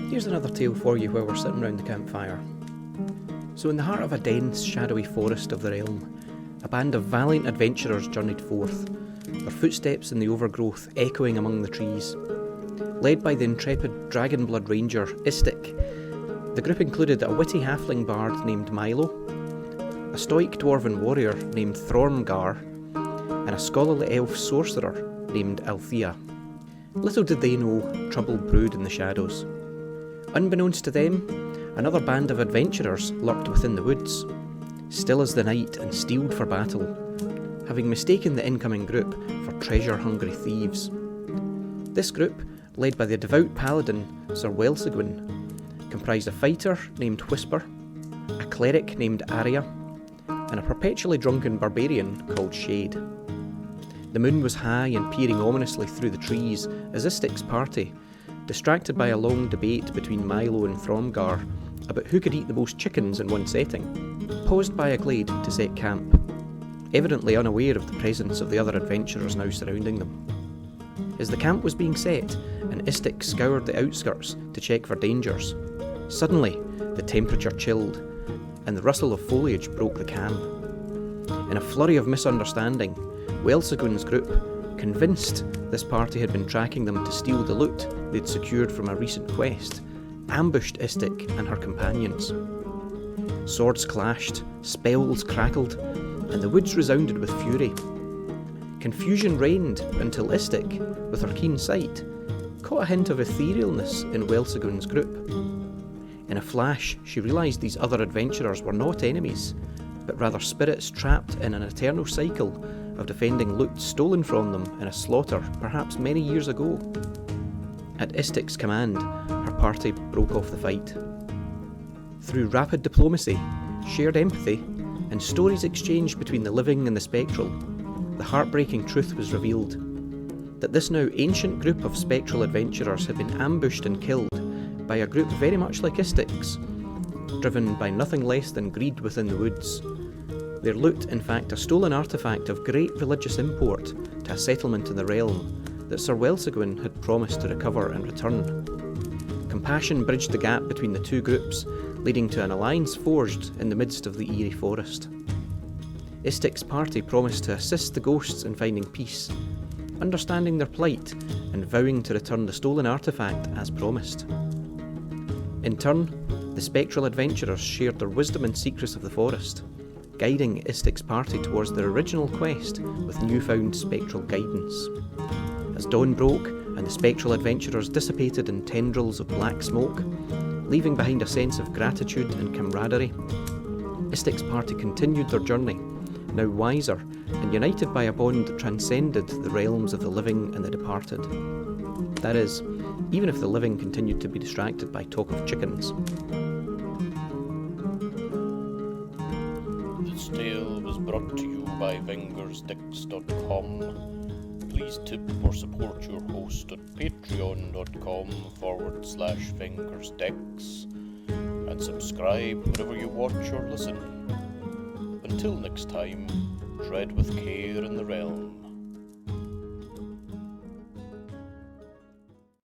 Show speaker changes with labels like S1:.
S1: Here's another tale for you while we're sitting round the campfire. So in the heart of a dense, shadowy forest of the realm, a band of valiant adventurers journeyed forth, their footsteps in the overgrowth echoing among the trees. Led by the intrepid dragon-blood ranger, Istik, the group included a witty halfling bard named Milo, a stoic dwarven warrior named Thormgar, and a scholarly elf sorcerer named Althea. Little did they know trouble brewed in the shadows. Unbeknownst to them, another band of adventurers lurked within the woods, still as the night and steeled for battle, having mistaken the incoming group for treasure-hungry thieves. This group, led by the devout paladin Sir Welsegwin, comprised a fighter named Whisper, a cleric named Arya, and a perpetually drunken barbarian called Shade. The moon was high and peering ominously through the trees as Istik's party, distracted by a long debate between Milo and Thormgar about who could eat the most chickens in one setting, paused by a glade to set camp, evidently unaware of the presence of the other adventurers now surrounding them. As the camp was being set and Istik scoured the outskirts to check for dangers, suddenly the temperature chilled and the rustle of foliage broke the calm. In a flurry of misunderstanding, Welsegwin's group, convinced this party had been tracking them to steal the loot they'd secured from a recent quest, ambushed Istik and her companions. Swords clashed, spells crackled, and the woods resounded with fury. Confusion reigned until Istik, with her keen sight, caught a hint of etherealness in Welsegwin's group. In a flash, she realised these other adventurers were not enemies, but rather spirits trapped in an eternal cycle of defending loot stolen from them in a slaughter perhaps many years ago. At Istik's command, her party broke off the fight. Through rapid diplomacy, shared empathy, and stories exchanged between the living and the spectral, the heartbreaking truth was revealed, that this now ancient group of spectral adventurers had been ambushed and killed by a group very much like Istik's, driven by nothing less than greed within the woods. Their loot, in fact, a stolen artefact of great religious import to a settlement in the realm that Sir Welsegwin had promised to recover and return. Compassion bridged the gap between the two groups, leading to an alliance forged in the midst of the eerie forest. Istik's party promised to assist the ghosts in finding peace, understanding their plight and vowing to return the stolen artefact as promised. In turn, the spectral adventurers shared their wisdom and secrets of the forest, guiding Istik's party towards their original quest with newfound spectral guidance. As dawn broke and the spectral adventurers dissipated in tendrils of black smoke, leaving behind a sense of gratitude and camaraderie, Istik's party continued their journey, now wiser and united by a bond that transcended the realms of the living and the departed. That is, even if the living continued to be distracted by talk of chickens.
S2: This tale was brought to you by vengersdicks.com. Please tip or support your host at patreon.com/vengersdicks and subscribe wherever you watch or listen. Until next time, tread with care in the realm.